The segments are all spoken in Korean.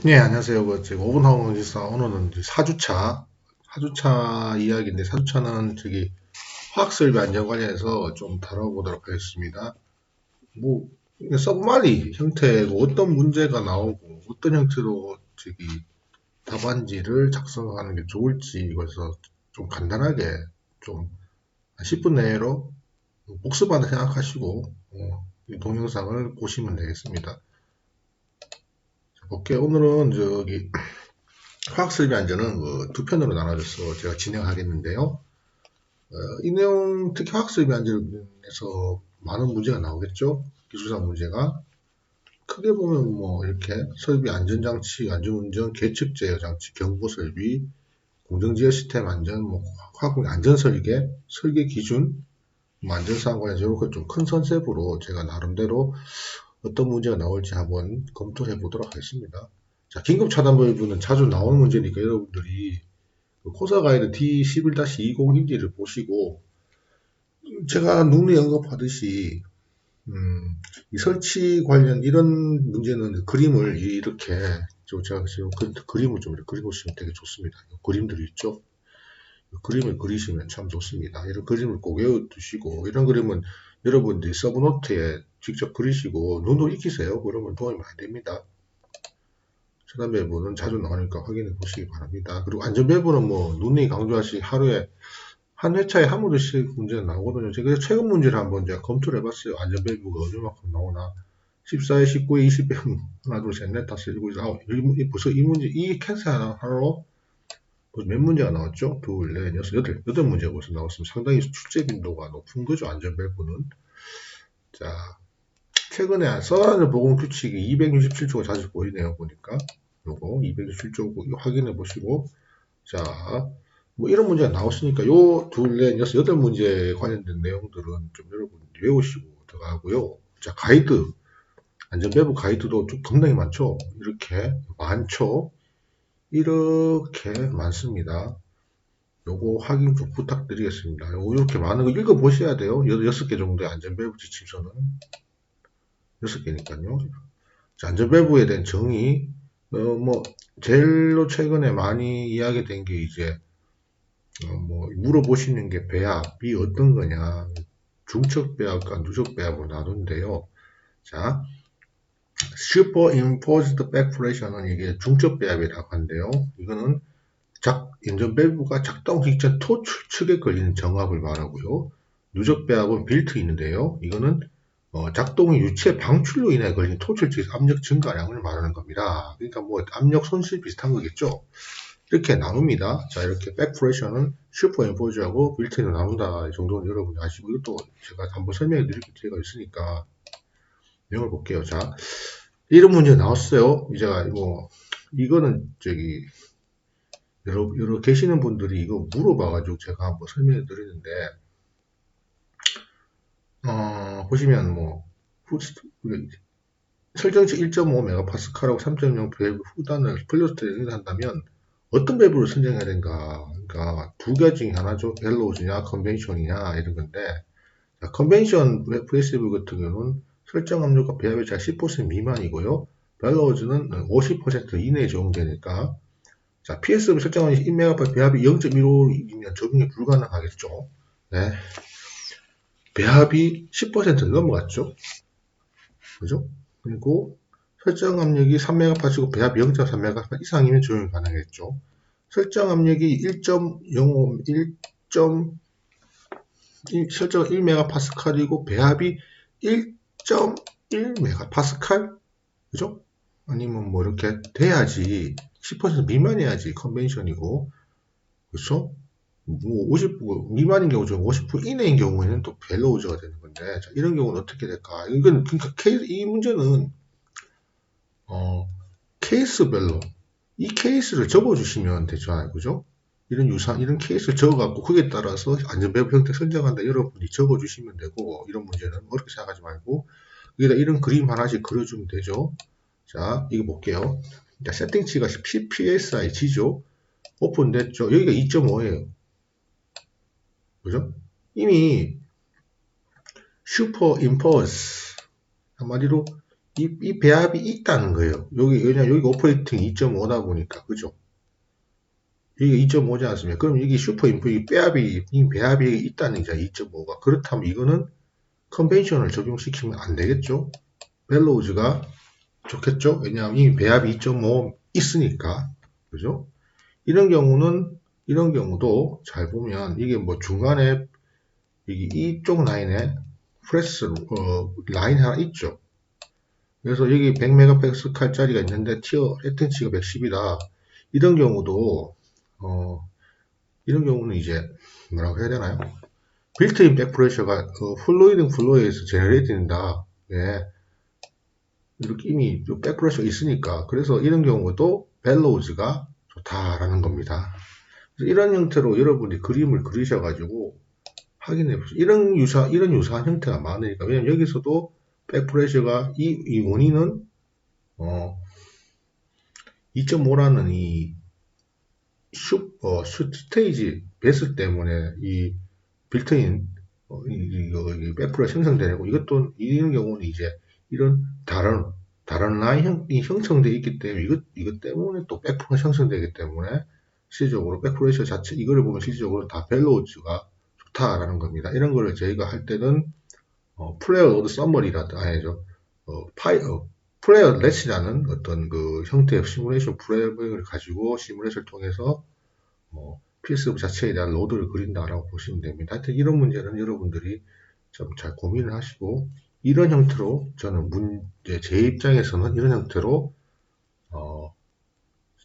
네, 안녕하세요. 지금 5분 항공지사 오늘은 이제 사주차 이야기인데, 사주차는 화학설비 안전 관련해서 좀 다뤄보도록 하겠습니다. 뭐, 이게 서브마리 형태고 어떤 문제가 나오고 어떤 형태로 답안지를 작성하는 게 좋을지 이것서 좀 간단하게 좀 10분 내로 복습하다 생각하시고 이 동영상을 보시면 되겠습니다. 오케이, 오늘은 화학설비 안전은 두 편으로 나눠져서 제가 진행하겠는데요. 이 내용, 특히 화학설비 안전에서 많은 문제가 나오겠죠? 기술상 문제가. 크게 보면 이렇게 설비 안전장치, 안전운전, 계측 제어 장치, 경보 설비, 공정지어 시스템 안전, 화학 안전 설계, 설계 기준, 안전사항 관련해서 이렇게 좀 큰 컨셉으로 제가 나름대로 어떤 문제가 나올지 한번 검토해 보도록 하겠습니다. 자, 긴급 차단 버전은 자주 나오는 문제니까 여러분들이 코사 가이드 D11-20인지를 보시고 제가 누누이 언급하듯이 이 설치 관련 이런 문제는 그림을 이렇게 제가 지금 그림을 좀 이렇게 그려보시면 되게 좋습니다. 그림들이 있죠. 그림을 그리시면 참 좋습니다. 이런 그림을 꼭 외워두시고 이런 그림은 여러분들이 서브노트에 직접 그리시고 눈으로 익히세요. 그러면 도움이 많이 됩니다. 차단 배부는 자주 나오니까 확인해 보시기 바랍니다. 그리고 안전 배부는 누누이 강조하시 하루에 한 회차에 한 문제씩 문제가 나오거든요. 제가 최근 문제를 한번 제가 검토를 해봤어요. 안전 배부가 얼마만큼 나오나. 14회, 19회, 20회, 하나, 둘, 셋, 넷, 다섯, 일곱, 여덟, 아홉. 벌써 이 문제, 이 캔슬 하나로 몇 문제가 나왔죠? 둘, 넷, 여섯, 여덟 문제가 벌써 나왔습니다. 상당히 출제 빈도가 높은 거죠, 안전 배부는. 자, 최근에 서라는 보건 규칙이 267조가 자주 보이네요, 보니까. 요거 267조 확인해 보시고, 자, 이런 문제가 나왔으니까 요 둘, 넷, 여섯, 여덟 문제에 관련된 내용들은 좀 여러분 외우시고 들어가고요. 자, 가이드, 안전배부 가이드도 좀 상당히 많죠? 이렇게 많죠? 이렇게 많습니다. 요거 확인 좀 부탁드리겠습니다. 요거 이렇게 많은 거 읽어보셔야 돼요. 6개 정도의 안전배부 지침서는. 6개니까요. 자, 안전배부에 대한 정의, 제일로 최근에 많이 이야기된 게 이제, 물어보시는 게 배합이 어떤 거냐. 중첩 배합과 누적 배합으로 나누는데요. 자, Superimposed Backpressure는 이게 중첩 배합이라고 하는데요. 이거는 인전 배부가 작동 직전 토출 측에 걸리는 정압을 말하고요. 누적 배합은 빌트인인데요. 이거는 작동의 유체 방출로 인해 걸린 토출 측에서 압력 증가량을 말하는 겁니다. 그러니까 압력 손실 비슷한 거겠죠. 이렇게 나눕니다. 자, 이렇게 백프레셔는 슈퍼임포즈하고 빌트인으로 나눈다. 이 정도는 여러분이 아시고, 이것도 제가 한번 설명해 드릴 기회가 있으니까 내용을 볼게요. 자, 이런 문제 나왔어요. 이제 이거는 여러 계시는 분들이 이거 물어봐가지고 제가 한번 설명해 드리는데, 보시면 설정치 1.5메가파스칼하고 3.0 밸브 후단을 플러스를 한다면 어떤 밸브를 선정해야 되는가? 그러니까 두 가지 중에 하나죠. 벨로우즈냐, 컨벤션이냐 이런 건데, 컨벤션 VSV 같은 경우는 설정 압력과 배합의 차이 10% 미만이고요. 벨로우즈는 50% 이내에 적용되니까, 자, PSV 설정은 1메가파스 배합이 0.15이면 적용이 불가능하겠죠. 네. 배합이 10% 넘어갔죠. 그죠? 그리고 설정 압력이 3메가파스고 배합이 0.3메가파스 이상이면 적용이 가능했죠. 설정 압력이 1.05, 설정 1메가파스칼이고 배합이 1.1메가파스칼? 그죠? 아니면 이렇게 돼야지 10% 미만이야지 컨벤션이고, 그렇죠? 50% 미만인 경우죠. 50% 이내인 경우에는 또 벨로우즈가 되는 건데, 자, 이런 경우는 어떻게 될까? 이건 그러니까 이 문제는 케이스별로 이 케이스를 적어주시면 되잖아요, 그죠? 이런 케이스를 적어갖고 거기에 따라서 안전배부 형태 선정한다. 여러분이 적어주시면 되고, 이런 문제는 어렵게 생각하지 말고 여기다 이런 그림 하나씩 그려주면 되죠. 자, 이거 볼게요. 자, 세팅치가 PSI G죠. 오픈됐죠. 여기가 2.5예요. 그죠? 이미 슈퍼 임포스 한마디로 이 배합이 있다는 거예요. 왜냐면 여기 오퍼레이팅 2.5다 보니까, 그죠? 이게 2.5지 않습니까? 그럼 이게 슈퍼인풋, 이 배합이 있다는 얘기잖아, 2.5가. 그렇다면 이거는 컨벤션을 적용시키면 안 되겠죠? 벨로우즈가 좋겠죠? 왜냐하면 이 배합이 2.5 있으니까. 그죠? 이런 경우도 잘 보면 이게 뭐 중간에 이쪽 라인에 프레스 라인 하나 있죠. 그래서 여기 100메가파스칼짜리가 있는데 티어 레텐치가 110이다. 이런 경우도 이런 경우는 이제 뭐라고 해야 되나요? 빌트인 백프레셔가 플로이딩 플로어에서 제너레이트 된다. 예. 이렇게 이미 백프레셔가 있으니까 그래서 이런 경우도 벨로우즈가 좋다라는 겁니다. 이런 형태로 여러분이 그림을 그리셔가지고 확인해 보세요. 이런 유사한 형태가 많으니까. 왜냐면 여기서도 백프레셔가 이 원인은 2.5라는 이 스테이지 베스 때문에 이 빌트인 이 백프레셔 형성되고 이것도 이런 경우는 이제 이런 다른 라인이 형성되어 있기 때문에 이것 때문에 또 백프레셔 형성되기 때문에 실질적으로 백프레셔 자체 이거를 보면 실질적으로 다 벨로우즈가 좋다라는 겁니다. 이런 거를 저희가 할 때는 플레이어 로드 썸머리라든 아니죠. 플레이어 렛이라는 어떤 그 형태의 시뮬레이션 프레임을 가지고 시뮬레이션을 통해서 PSV 자체에 대한 로드를 그린다라고 보시면 됩니다. 하여튼 이런 문제는 여러분들이 좀 잘 고민을 하시고 이런 형태로 저는 제 입장에서는 이런 형태로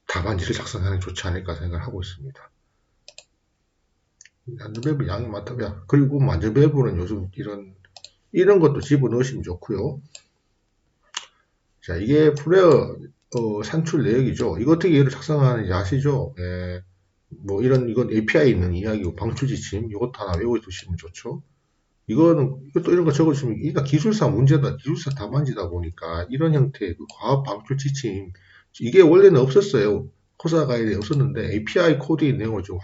답안지를 작성하는 게 좋지 않을까 생각을 하고 있습니다. 만져배부 양이 많다면 그리고 만져배부는 요즘 이런 것도 집어넣으시면 좋고요. 자, 이게 플레이어 산출 내역이죠. 이거 어떻게 얘를 작성하는지 아시죠? 예, 이건 API 있는 이야기고 방출 지침 이것도 하나 외워두시면 좋죠. 이것도 이런 거 적어주시면 이게 기술사 문제다, 기술사 답안지다 보니까 이런 형태의 그 과학 방출 지침 이게 원래는 없었어요. 코사 가이드에 없었는데 API 코드의 내용을 좀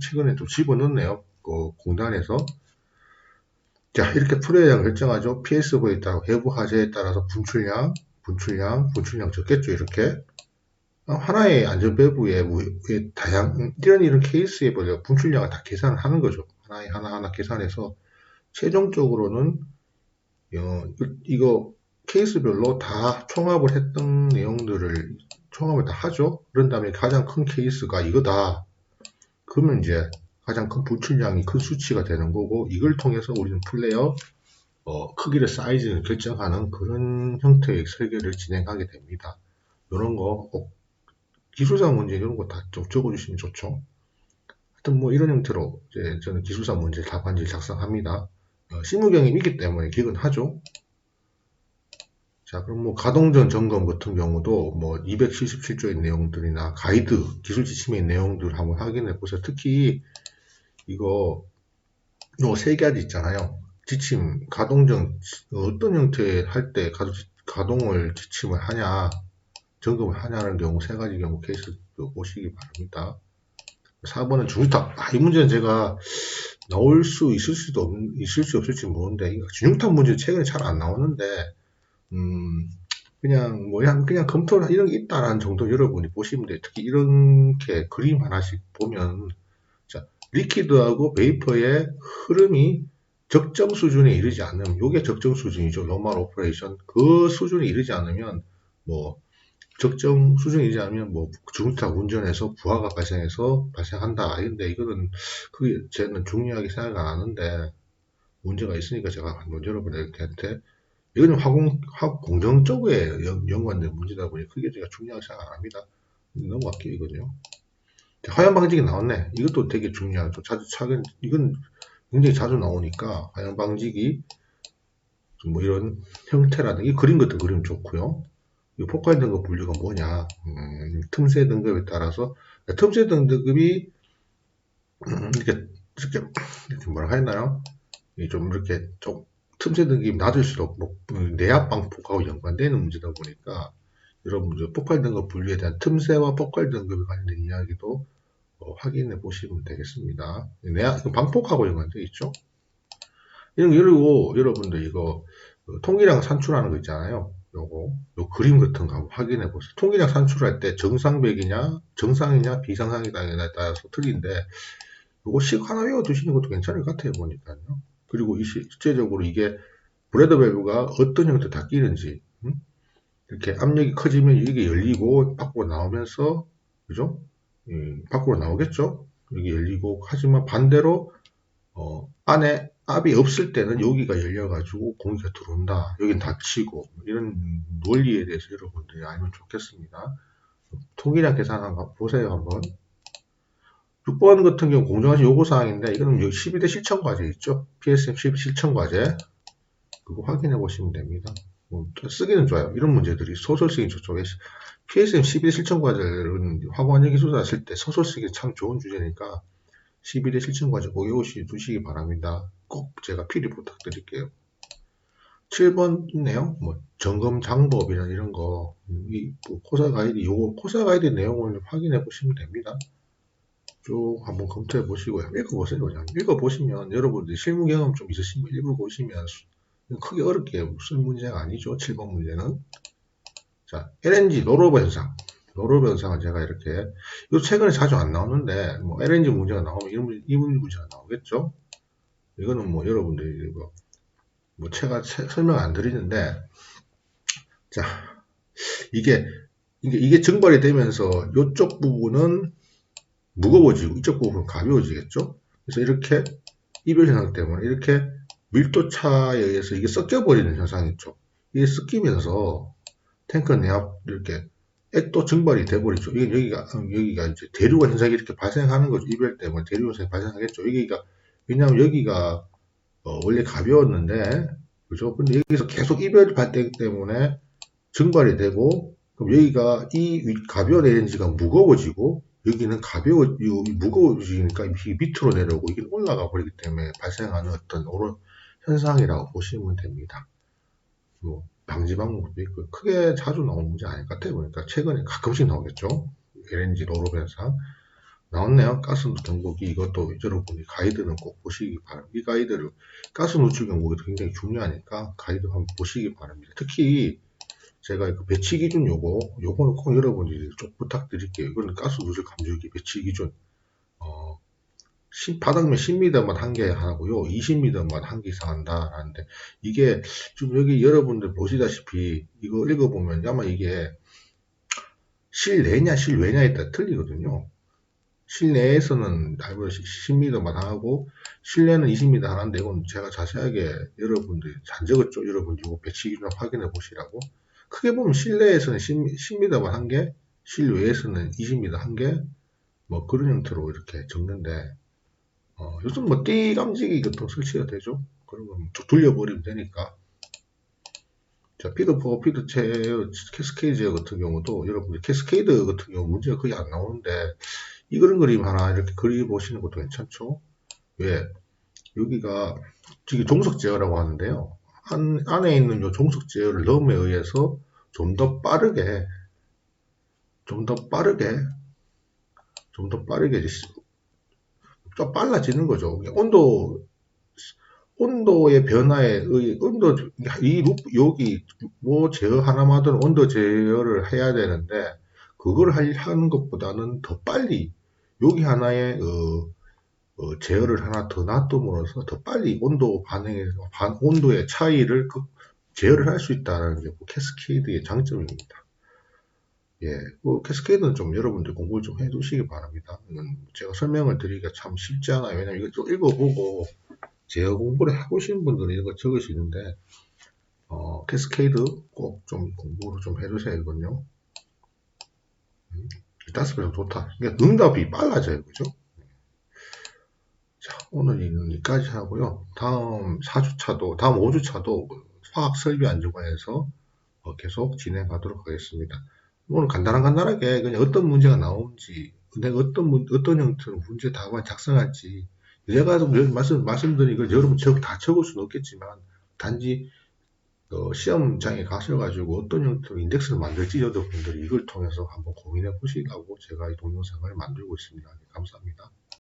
최근에 좀 집어넣네요. 그 공단에서. 자, 이렇게 플레이어량 결정하죠. PSV에 따라 외부 화재에 따라서 분출량 적겠죠. 이렇게 하나의 안전배부의 이런 케이스에 보려 분출량을 다 계산을 하는 거죠. 하나하나 계산해서 최종적으로는 이거 케이스별로 다 총합을 했던 내용들을 총합을 다 하죠. 그런 다음에 가장 큰 케이스가 이거다. 그러면 이제 가장 큰 분출량이 큰 수치가 되는 거고 이걸 통해서 우리는 플레이어 크기를 사이즈를 결정하는 그런 형태의 설계를 진행하게 됩니다. 이런 거 기술사 문제 이런 거 다 좀 적어주시면 좋죠. 하여튼 뭐 이런 형태로 이제 저는 기술사 문제 답안지를 작성합니다. 실무 경험이기 때문에 기억은 하죠. 자, 그럼 뭐 가동전 점검 같은 경우도 뭐 277조의 내용들이나 가이드, 기술 지침의 내용들 한번 확인해 보세요. 특히 요 세 가지 있잖아요. 지침, 가동전 어떤 형태 할 때 가동을 지침을 하냐, 점검을 하냐는 경우 세 가지 경우 케이스 보시기 바랍니다. 4번은 중유탑. 이 문제는 제가 나올 수 있을 수 없을지 모르는데 중유탑 문제 최근에 잘 안 나오는데 그냥 검토를 이런 게 있다라는 정도 여러분이 보시면 돼요. 특히 이렇게 그림 하나씩 보면 자, 리퀴드하고 베이퍼의 흐름이 적정 수준에 이르지 않으면 이게 적정 수준이죠. 노멀 오퍼레이션 그 수준에 이르지 않으면 뭐 적정 수준에 이르지 않으면 뭐 중유탑 운전에서 부하가 발생한다. 근데 이거는 그게 저는 중요하게 생각 안 하는데 문제가 있으니까 제가 한번 여러분들한테 이거는 화학 공정 쪽에 연관된 문제다 보니 크게 제가 중요하게 생각 안 합니다. 넘어갈게요, 이거죠. 화염 방지기 나왔네. 이것도 되게 중요하죠. 이건 굉장히 자주 나오니까 화염 방지기 뭐 이런 형태라든지 그림 같은 그림 좋고요. 이 폭발 등급 분류가 뭐냐? 틈새 등급에 따라서 틈새 등급이 이렇게 뭐라 했나요? 좀 이렇게 좀 틈새 등급이 낮을수록 뭐 내압 방폭하고 연관되는 문제다 보니까 여러분들 폭발 등급 분류에 대한 틈새와 폭발 등급에 관련된 이야기도 확인해 보시면 되겠습니다. 방폭하고 연관되어 있죠. 그리고 여러분들 이거 통일량 산출하는 거 있잖아요. 요 그림 같은 거 한번 확인해 보세요. 통계량 산출할 때 정상이냐 비정상이냐에 따라서 틀린데, 요거 식 하나 외워두시는 것도 괜찮을 것 같아요, 보니까요. 그리고 실제적으로 이게 브래드 밸브가 어떤 형태 다 끼는지, 이렇게 압력이 커지면 이게 열리고 밖으로 나오면서, 그죠? 밖으로 나오겠죠? 여기 열리고, 하지만 반대로 안에 압이 없을 때는 여기가 열려가지고 공기가 들어온다. 여긴 닫히고, 이런 논리에 대해서 여러분들이 알면 좋겠습니다. 통계량 계산 한번 보세요, 한번. 6번 같은 경우 공정하신 요구사항인데, 이거는 여기 12대 실천과제 있죠? PSM 12 실천과제. 그거 확인해 보시면 됩니다. 쓰기는 좋아요. 이런 문제들이 소설 쓰기 저쪽에 PSM 12대 실천과제는 화보환경 기술사 쓸 때 소설 쓰기 참 좋은 주제니까 12대 실천과제 꼭 외우시기 바랍니다. 꼭 제가 필히 부탁드릴게요. 7번 있네요. 뭐 점검 장법이나 이런 거, 코사 가이드, 요거 코사 가이드 내용을 확인해 보시면 됩니다. 쭉 한번 검토해 보시고요. 읽어보세요. 그냥 읽어보시면 여러분들이 실무 경험 좀 있으시면 읽어보시면 크게 어렵게 쓸 문제가 아니죠. 7번 문제는. 자, LNG 노로버 현상. 노로버 현상은 제가 이렇게, 이거 최근에 자주 안 나오는데, 뭐 LNG 문제가 나오면 이 문제가 나오겠죠. 이거는 뭐 여러분들이 뭐 제가 설명 안 드리는데, 자, 이게 증발이 되면서 이쪽 부분은 무거워지고 이쪽 부분은 가벼워지겠죠. 그래서 이렇게 이별 현상 때문에 이렇게 밀도 차에 의해서 이게 섞여버리는 현상이 있죠. 이게 섞이면서 탱크 내압 이렇게 액도 증발이 돼버리죠. 이게 여기가 이제 대류가 현상이 이렇게 발생하는 거죠. 이별 때문에 대류 현상이 발생하겠죠. 여기가 왜냐하면 여기가 원래 가벼웠는데, 그죠? 근데 여기서 계속 이별 발생 때문에 증발이 되고, 그럼 여기가 이 가벼운 LNG가 무거워지고, 여기는 무거워지니까 이게 밑으로 내려오고, 이게 올라가 버리기 때문에 발생하는 어떤 현상이라고 보시면 됩니다. 뭐 방지 방법도 있고, 크게 자주 나오는 문제 아닐 것 같아요. 그러니까 최근에 가끔씩 나오겠죠. LNG 로로 현상. 나왔네요. 가스 경보기. 이것도 여러분이 가이드는 꼭 보시기 바랍니다. 이 가이드를, 가스 노출 경보기도 굉장히 중요하니까 가이드 한번 보시기 바랍니다. 특히 제가 그 배치 기준 요거는 꼭 여러분이 좀 부탁드릴게요. 이거는 가스 누출 감지기 배치 기준. 바닥면 10m만 한 개 하고요. 20m만 한 개 이상 한다. 하는데, 이게 좀 여기 여러분들 보시다시피 이거 읽어보면 아마 이게 실내냐 실외냐에 따라 틀리거든요. 실내에서는 10m만 하고 실내는 20m 하는데, 이건 제가 자세하게 여러분들이 잘 적었죠. 여러분 이거 배치 기준 확인해 보시라고. 크게 보면 실내에서는 10m만 한 개, 실외에서는 20m 한 개, 뭐 그런 형태로 이렇게 적는데, 요즘 뭐 띠 감지기 같은 거 설치가 되죠. 그러면 쭉 돌려버리면 되니까. 자, 피드4, 피드 캐스케이드 제어 같은 경우도 여러분들 캐스케이드 같은 경우 문제가 거의 안 나오는데, 이 그림 하나 이렇게 그려보시는 것도 괜찮죠. 왜? 여기가 지금 종속 제어라고 하는데요. 안에 있는 요 종속 제어를 넣음에 의해서 좀 더 빠르게 좀 빨라지는 거죠. 온도의 변화에 의해 여기 뭐 제어 하나마다 온도 제어를 해야 되는데, 그걸 하는 것보다는 더 빨리 여기 하나의 제어를 하나 더 놔둠으로써 더 빨리 온도의 차이를 제어를 할 수 있다는 게 캐스케이드의 장점입니다. 예, 캐스케이드는 좀 여러분들 공부를 좀 해두시기 바랍니다. 제가 설명을 드리기가 참 쉽지 않아요. 왜냐면 이거 좀 읽어보고 제어 공부를 해보시는 분들은 이런 거 적으시는데, 캐스케이드 꼭 좀 공부를 좀 해주세요. 이건요. 다스베 좋다. 그러니까 응답이 빨라져요. 그죠? 자, 오늘은 여기까지 하고요. 다음 4주차도, 다음 5주차도 화학 설비 안전관에서 계속 진행하도록 하겠습니다. 오늘 간단하게 그냥 어떤 문제가 나오는지, 내가 어떤 형태로 문제 답안 작성할지, 제가 말씀드린 걸 여러분 다 적을 수는 없겠지만, 단지 시험장에 가셔가지고 어떤 형태로 인덱스를 만들지, 여러분들이 이걸 통해서 한번 고민해 보시라고 제가 이 동영상을 만들고 있습니다. 감사합니다.